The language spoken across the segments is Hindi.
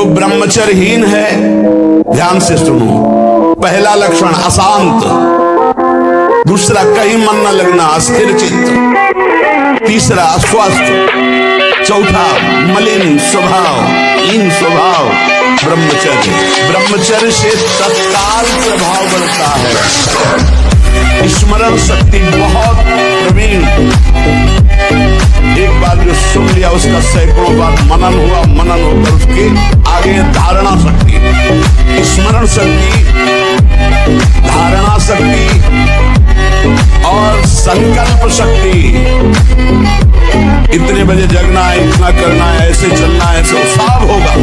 ब्रह्मचर्यहीन है, ध्यान से सुनो, पहला लक्षण अशांत, दूसरा कहीं मन न लगना, अस्थिर चित्त, तीसरा अस्वस्थ, चौथा मलिन स्वभाव, हीन स्वभाव। ब्रह्मचर्य से तत्काल प्रभाव बढ़ता है, स्मरण शक्ति बहुत प्रवीण, एक बार जो सुन लिया उसका सैकड़ों बार मनन हुआ, मनन होकर उसके आगे धारणा शक्ति, स्मरण शक्ति, धारणा शक्ति और संकल्प शक्ति। इतने बजे जगना है, इतना करना है, ऐसे चलना है, सब होगा।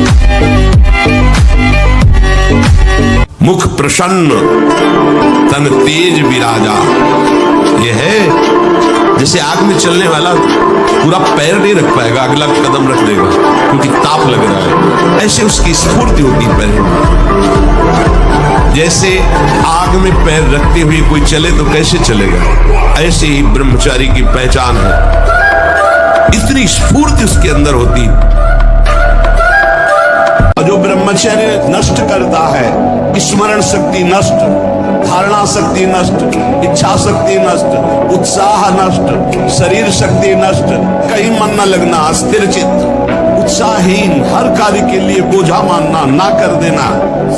मुख प्रसन्न, तन तेज विराजा। यह है जैसे आग में चलने वाला पूरा पैर नहीं रख पाएगा, अगला कदम रख देगा क्योंकि ताप लग रहा है, ऐसे उसकी स्फूर्ति होती है पैर में। जैसे आग में पैर रखते हुए कोई चले तो कैसे चलेगा, ऐसे ही ब्रह्मचारी की पहचान है, इतनी स्फूर्ति उसके अंदर होती। जो ब्रह्मचर्य नष्ट करता है, स्मरण शक्ति नष्ट, धारणा शक्ति नष्ट, इच्छा शक्ति नष्ट, उत्साह नष्ट, शरीर शक्ति नष्ट, कहीं मन न लगना, अस्थिर चित्त, उत्साहहीन, हर कार्य के लिए बोझा मानना, ना कर देना,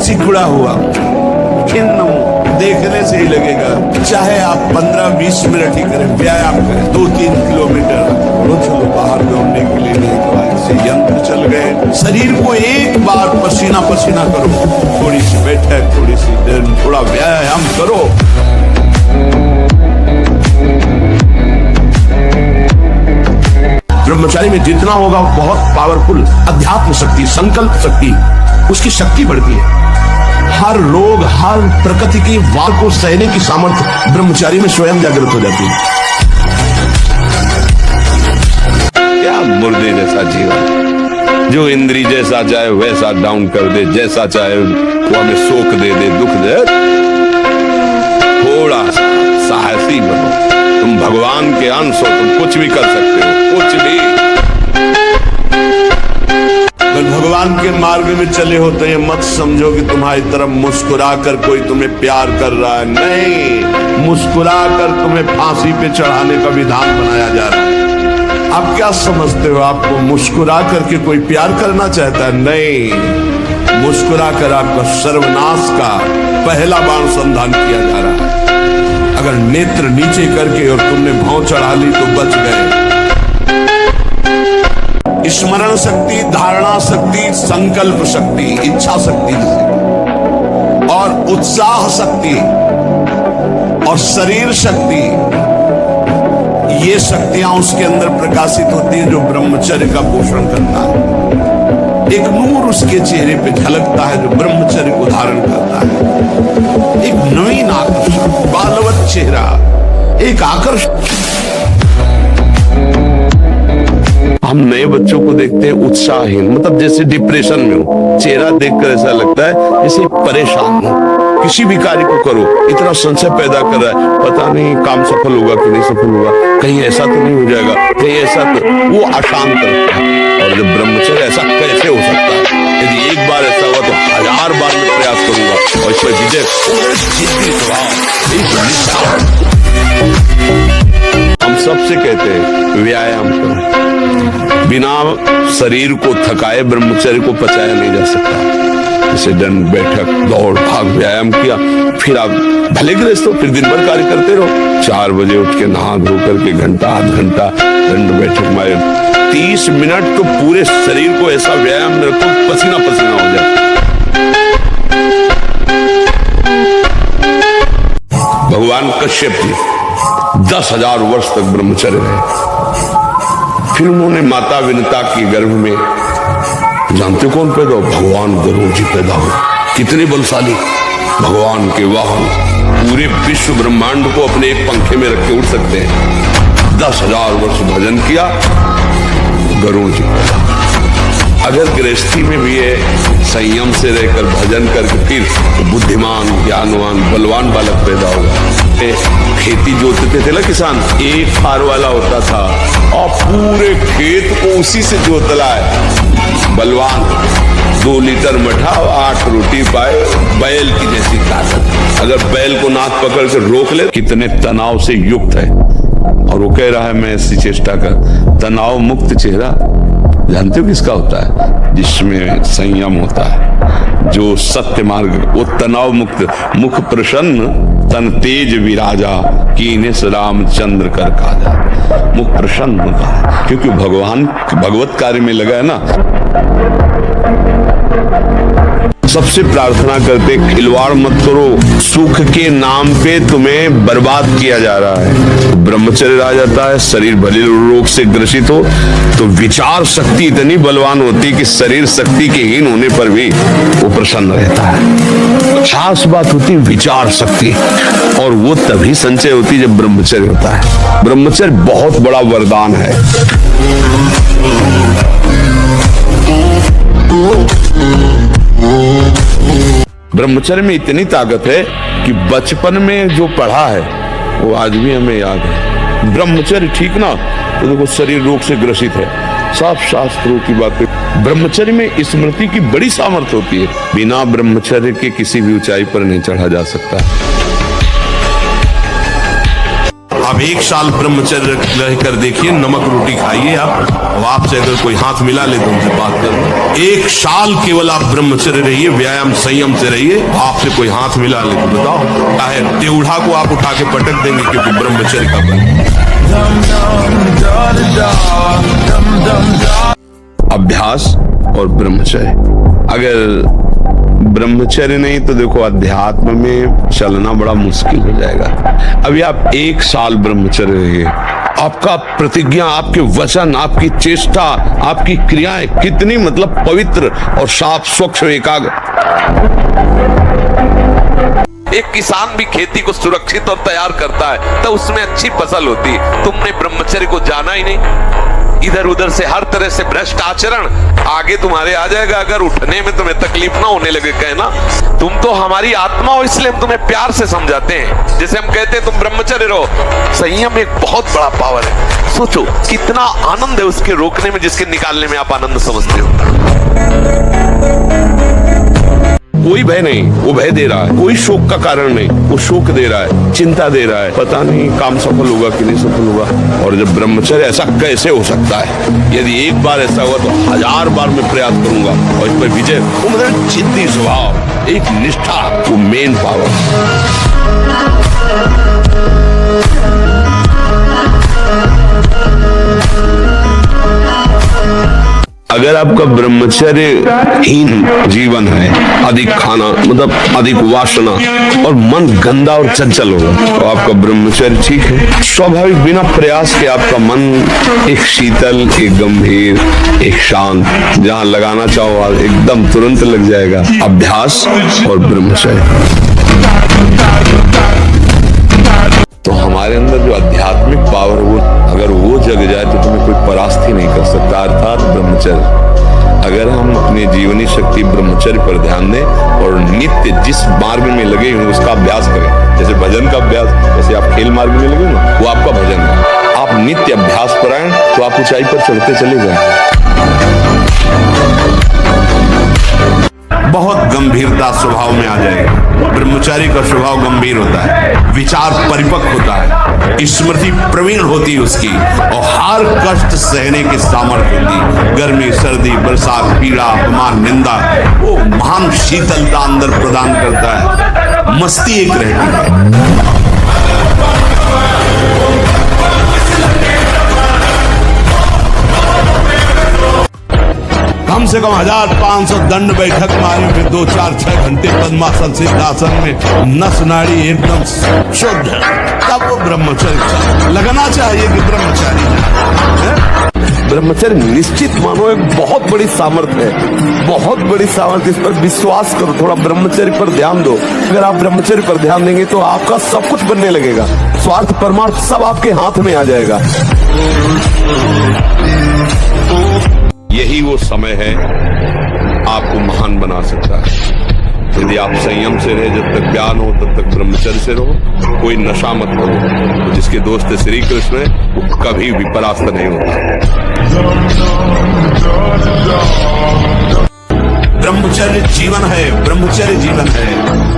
सिकुड़ा हुआ, खिन्न, देखने से ही लगेगा। चाहे आप 15-20 मिनट ही करें, व्यायाम करें, 2-3 किलोमीटर चलो बाहर दौड़ने के लिए, नहीं तो ऐसे यंत्र चल गए। शरीर को एक बार पसीना पसीना करो, थोड़ी सी बैठक, थोड़ी सी देर, थोड़ा व्यायाम करो। ब्रह्मचारी में जितना होगा बहुत पावरफुल अध्यात्म शक्ति, संकल्प शक्ति, उसकी शक्ति बढ़ती है। हर रोग, हर प्रकृति की वार को सहने की सामर्थ्य ब्रह्मचारी में स्वयं जागृत हो जाती है। क्या मुर्दे जैसा जीवन, जो इंद्री जैसा चाहे वैसा डाउन कर दे, जैसा चाहे वो हमें शोक दे दे, दुख दे। थोड़ा साहसी बनो, तुम भगवान के अंश हो, तुम कुछ भी कर सकते हो, कुछ भी। भगवान के मार्ग में चले हो तो ये मत समझो कि तुम्हारी तरफ मुस्कुरा कर कोई तुम्हें प्यार कर रहा है, नहीं, मुस्कुरा कर तुम्हें फांसी पे चढ़ाने का विधान बनाया जा रहा है। आप क्या समझते हो, आपको मुस्कुरा करके कोई प्यार करना चाहता है? नहीं, मुस्कुरा कर आपका सर्वनाश का पहला बाण संधान किया जा रहा है। अगर नेत्र नीचे करके और तुमने भौं चढ़ा ली तो बच गए। स्मरण शक्ति, धारणा शक्ति, संकल्प शक्ति, इच्छा शक्ति और उत्साह शक्ति और शरीर शक्ति, ये शक्तियां उसके अंदर प्रकाशित होती है जो ब्रह्मचर्य का पोषण करता है। एक नूर उसके चेहरे पे झलकता है जो ब्रह्मचर्य को धारण करता है। एक नवीन आकर्षण, बालवत चेहरा, एक आकर्षण। हम नए बच्चों को देखते हैं उत्साहहीन, मतलब जैसे डिप्रेशन में हो, चेहरा देखकर ऐसा लगता है जैसे परेशान हो। किसी भी कार्य को करो, इतना संशय पैदा कर रहा है, पता नहीं काम सफल होगा कि नहीं सफल होगा, कहीं ऐसा तो नहीं हो जाएगा, कहीं ऐसा तो, वो अशांत रखता है। और जब ब्रह्मचर्य, ऐसा कैसे हो सकता है? यदि एक बार ऐसा हुआ तो 1000 बार मैं प्रयास करूंगा और इस पर विजय। हम सबसे कहते हैं व्यायाम करो, बिना शरीर को थकाए ब्रह्मचर्य को पचाया नहीं जा सकता। जैसे दंड बैठक, दौड़ भाग, व्यायाम किया, फिर आप भले गृहस्थ हो, फिर दिन भर कार्य करते रहो। 4 बजे उठ के नहा धो करके घंटा आध घंटा दंड बैठक मारे, 30 मिनट तो पूरे शरीर को ऐसा व्यायाम में रखो पसीना पसीना हो जाए। भगवान कश्यप जी 10,000 वर्ष तक ब्रह्मचर्य रहे। फिर उन्होंने माता विनता के गर्भ में, जानते कौन पैदा हो? भगवान गरुड़ जी पैदा हो। कितने बलशाली, भगवान के वाहन, पूरे विश्व ब्रह्मांड को अपने एक पंखे में रख के उड़ सकते हैं। 10,000 वर्ष भजन किया, गरुड़ जी पैदा। अगर गृहस्थी में भी है, संयम से रहकर भजन करके फिर तो बुद्धिमान, ज्ञानवान, बलवान बालक पैदा होगा। खेती जोतते थे ना किसान, एक फार वाला होता था और पूरे खेत को उसी से जोतला है। बलवान 2 लीटर मठा और 8 रोटी पाए, बैल की जैसी ताकत। अगर बैल को नाक पकड़ के रोक ले, कितने तनाव से युक्त है, और वो कह रहा है मैं ऐसी चेष्टा कर। तनाव मुक्त चेहरा जानते हो किसका होता है? जिसमें संयम होता है, जो सत्य मार्ग, वो तनाव मुक्त। मुख प्रसन्न तन तेज विराजा, कीने से रामचंद्र कर काजा। मुख प्रसन्न होता है क्योंकि भगवान भगवत कार्य में लगा है ना। सबसे प्रार्थना करते, खिलवाड़ मत करो, सुख के नाम पे तुम्हें बर्बाद किया जा रहा है। तो ब्रह्मचर्य आ जाता है। शरीर भले रोग से ग्रसित हो तो विचार शक्ति इतनी बलवान होती कि शरीर शक्ति के हीन होने पर भी वो प्रसन्न रहता है। खास बात होती है विचार शक्ति, और वो तभी संचय होती जब ब्रह्मचर्य होता है। ब्रह्मचर्य बहुत बड़ा वरदान है। ब्रह्मचर्य में इतनी ताकत है कि बचपन में जो पढ़ा है वो आज भी हमें याद है। ब्रह्मचर्य ठीक ना, तो देखो शरीर रोग से ग्रसित है, साफ शास्त्रों की बातें। ब्रह्मचर्य में स्मृति की बड़ी सामर्थ्य होती है। बिना ब्रह्मचर्य के किसी भी ऊंचाई पर नहीं चढ़ा जा सकता। आप 1 साल ब्रह्मचर्य रह कर देखिए, नमक रोटी खाइए आप, और आपसे अगर कोई हाथ मिला ले तो उनसे बात कर। 1 साल केवल आप ब्रह्मचर्य रहिए, व्यायाम संयम से रहिए, आपसे कोई हाथ मिला ले तो बताओ, चाहे टेढ़ा को आप उठा के पटक देंगे, क्योंकि ब्रह्मचर्य का बल। अभ्यास और ब्रह्मचर्य, अगर ब्रह्मचर्य नहीं तो देखो अध्यात्म में चलना बड़ा मुश्किल हो जाएगा। अभी आप 1 साल ब्रह्मचर्य रहिए, आपका प्रतिज्ञा, आपके वचन, आपकी चेष्टा, आपकी क्रियाएं कितनी मतलब पवित्र और साफ स्वच्छ एकाग्र। एक किसान भी खेती को सुरक्षित और तैयार करता है तो उसमें अच्छी फसल होती है। तुमने ब्रह्मचर्य को जाना ही नहीं। इधर उधर से हर तरह से भ्रष्ट आचरण आगे तुम्हारे आ जाएगा अगर उठने में तुम्हें तकलीफ ना होने लगे। कहना तुम तो हमारी आत्मा हो, इसलिए हम तुम्हें प्यार से समझाते हैं। जैसे हम कहते हैं तुम ब्रह्मचर्य रहो। संयम एक बहुत बड़ा पावर है। सोचो कितना आनंद है उसके रोकने में, जिसके निकालने में आप आनंद समझते हो। कोई भय नहीं, वो भय दे रहा है। कोई शोक का कारण नहीं, वो शोक दे रहा है, चिंता दे रहा है, पता नहीं काम सफल होगा कि नहीं सफल होगा। और जब ब्रह्मचर्य, ऐसा कैसे हो सकता है? यदि एक बार ऐसा हुआ तो 1000 बार मैं प्रयास करूंगा और इस पर विजय। वो मतलब जिद्दी स्वभाव, एक निष्ठा, वो मेन पावर। अगर आपका ब्रह्मचर्य हीन जीवन है, अधिक खाना मतलब अधिक वासना और मन गंदा और चंचल होगा, तो आपका ब्रह्मचर्य ठीक है। स्वाभाविक बिना प्रयास के आपका मन एक शीतल, एक गंभीर, एक शांत, जहां लगाना चाहो एकदम तुरंत लग जाएगा। अभ्यास और ब्रह्मचर्य। तो हमारे अंदर जो आध्यात्मिक पावर, वो अगर वो जग जाए तो तुम्हें कोई परास्त ही नहीं कर सकता, अर्थात ब्रह्मचर्य। अगर हम अपनी जीवनी शक्ति ब्रह्मचर्य पर ध्यान दें और नित्य जिस मार्ग में लगे हैं उसका अभ्यास करें, जैसे भजन का अभ्यास, जैसे आप खेल मार्ग में लगे ना, वो आपका भजन है। आप नित्य अभ्यास पर आए तो आप ऊंचाई पर चढ़ते चले जाए। बहुत गंभीरता स्वभाव में आ जाएगी। ब्रह्मचारी का स्वभाव गंभीर होता है, विचार परिपक्व होता है, स्मृति प्रवीण होती है उसकी, और हर कष्ट सहने की सामर्थ्य होती। गर्मी, सर्दी, बरसात, पीड़ा, अपमान, निंदा, वो महान शीतलता अंदर प्रदान करता है। मस्ती एक रहती है। कम से कम 1500 दंड बैठक मारे में 2-4-6 घंटे पद्मासन सिद्धासन में नस नाड़ी एकदम शुद्ध, तब वो ब्रह्मचर्य लगना चाहिए कि ब्रह्मचारी है। ब्रह्मचर्य निश्चित मानो एक बहुत बड़ी सामर्थ्य है, बहुत बड़ी सामर्थ्य। इस पर विश्वास करो, थोड़ा ब्रह्मचर्य पर ध्यान दो। अगर आप ब्रह्मचर्य पर ध्यान देंगे तो आपका सब कुछ बनने लगेगा, स्वार्थ परमार्थ सब आपके हाथ में आ जाएगा। यही वो समय है आपको महान बना सकता है। यदि आप संयम से रहे, जब तक ज्ञान हो तब तक ब्रह्मचर्य से रहो, कोई नशा मत करो। तो जिसके दोस्त श्री कृष्ण है वो कभी भी परास्त नहीं होता। ब्रह्म ब्रह्मचर्य जीवन है, ब्रह्मचर्य जीवन है।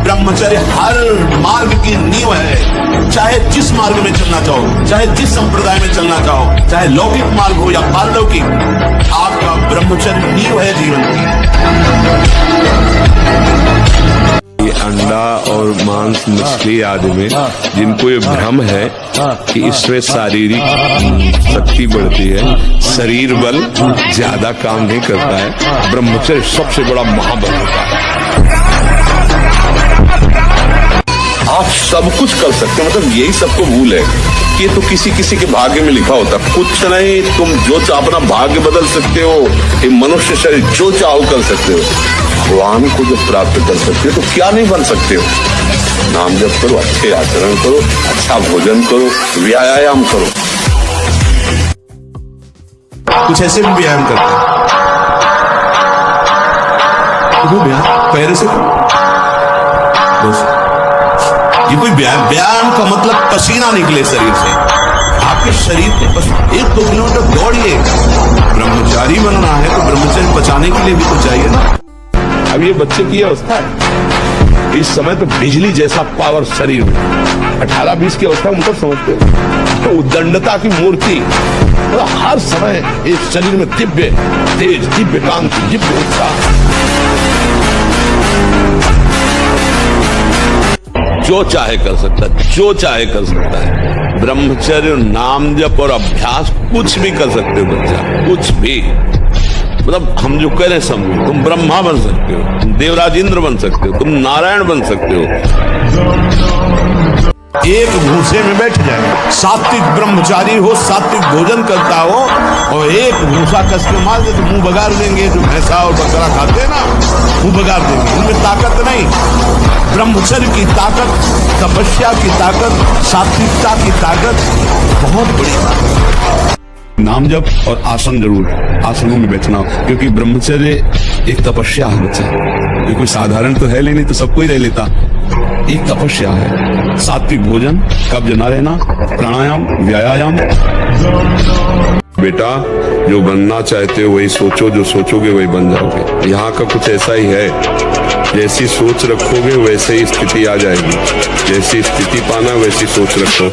ब्रह्मचर्य हर मार्ग की नींव है। चाहे जिस मार्ग में चलना चाहो, चाहे जिस संप्रदाय में चलना चाहो, चाहे लौकिक मार्ग हो या पारलौकिक, आपका ब्रह्मचर्य नींव है जीवन की। ये अंडा और मांस मछली आदि में जिनको ये भ्रम है कि इसमें शारीरिक शक्ति बढ़ती है, शरीर बल ज्यादा काम नहीं करता है, ब्रह्मचर्य सबसे बड़ा महाबल होता है। आप सब कुछ कर सकते हो, मतलब यही सबको भूल है कि ये तो किसी किसी के भाग्य में लिखा होता। कुछ नहीं, तुम जो चाहो अपना भाग्य बदल सकते हो। ये मनुष्य शरीर जो चाहो कर सकते हो। भगवान को जो प्राप्त कर सकते हो तो क्या नहीं बन सकते हो। नाम जप करो, अच्छे आचरण करो, अच्छा भोजन करो, व्यायाम करो। कुछ ऐसे भी व्यायाम करते हैं, वो व्यायाम पैर से ये कोई व्यायाम का मतलब पसीना निकले शरीर से। आपके शरीर को 1-2 किलोमीटर दौड़िए। ब्रह्मचारी बनना है तो ब्रह्मचर्य बचाने के लिए भी तो चाहिए ना। अब ये बच्चे की अवस्था है, इस समय तो बिजली जैसा पावर शरीर में। 18-20 की अवस्था उनको समझते हो तो उद्दंडता की मूर्ति, तो हर समय इस शरीर में दिव्य तेज, दिव्य कांति, दिव्य उत्साह। जो चाहे कर सकता है, जो चाहे कर सकता है। ब्रह्मचर्य, नाम जप और अभ्यास कुछ भी कर सकते हो बच्चा, कुछ भी। मतलब हम जो कह रहे हैं समझो, तुम ब्रह्मा बन सकते हो, तुम देवराज इंद्र बन सकते हो, तुम नारायण बन सकते हो। एक भूसे में बैठ जाए, सात्विक ब्रह्मचारी हो, सात्विक भोजन करता हो, और एक भूसा कस के मार दे तो मुंह बगाड़ देंगे। जो भैंसा और बकरा खाते हैं ना, मुंह बगाड़ देंगे। उनमें ताकत नहीं। ब्रह्मचर्य की ताकत, तपस्या की ताकत, सात्विकता की ताकत बहुत बड़ी ताकत। नाम जप और आसन जरूर, आसनों में बैठना, क्योंकि ब्रह्मचर्य एक तपस्या है बच्चा। ये कोई साधारण तो है नहीं तो सबको ही रह लेता। एक तपस्या है। सात्विक भोजन, कब्ज न रहना, प्राणायाम, व्यायाम। बेटा, जो बनना चाहते हो वही सोचो, जो सोचोगे वही बन जाओगे। यहाँ का कुछ ऐसा ही है, जैसी सोच रखोगे वैसे ही स्थिति आ जाएगी। जैसी स्थिति पाना वैसी सोच रखो।